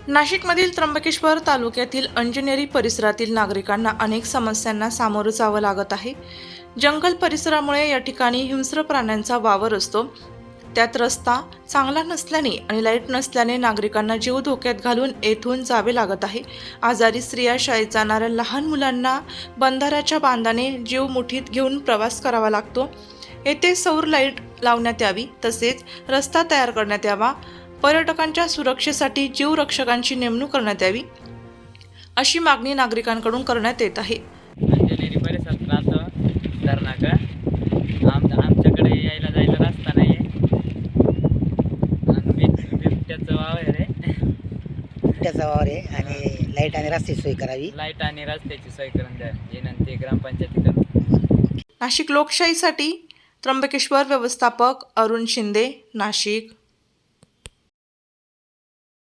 नाशिकमधील त्र्यंबकेश्वर तालुक्यातील अंजनेरी परिसरातील नागरिकांना अनेक समस्यांना सामोरं जावं लागत आहे। जंगल परिसरामुळे या ठिकाणी हिंस्र प्राण्यांचा वावर असतो। त्यात रस्ता चांगला नसल्याने आणि लाईट नसल्याने नागरिकांना जीव धोक्यात घालून येथून जावे लागत आहे। आजारी स्त्रिया, शाळेत जाणाऱ्या लहान मुलांना बंधाऱ्याच्या बांधाने जीव मुठीत घेऊन प्रवास करावा लागतो। येथे सौर लाईट लावण्यात यावी, तसेच रस्ता तयार करण्यात यावा। पर्यटकांच्या सुरक्षेसाठी जीवरक्षकांची नेमणूक करण्यात यावी, अशी मागणी नागरिकांकडून करण्यात येत आहे। अंजनेरी परिसरात राहतो धरणाका आमच्याकडे यायला जायला रस्ता नाही आणि बिबट्याचं वावर आहे बिबट्याचा वावर आहे आणि लाईट आणि रस्त्याची सोय करावी। लाईट आणि रस्त्याची सोय करून द्या विनंती ग्रामपंचायतीकडे। नाशिक लोकशाहीसाठी त्र्यंबकेश्वर व्यवस्थापक अरुण शिंदे, नाशिक।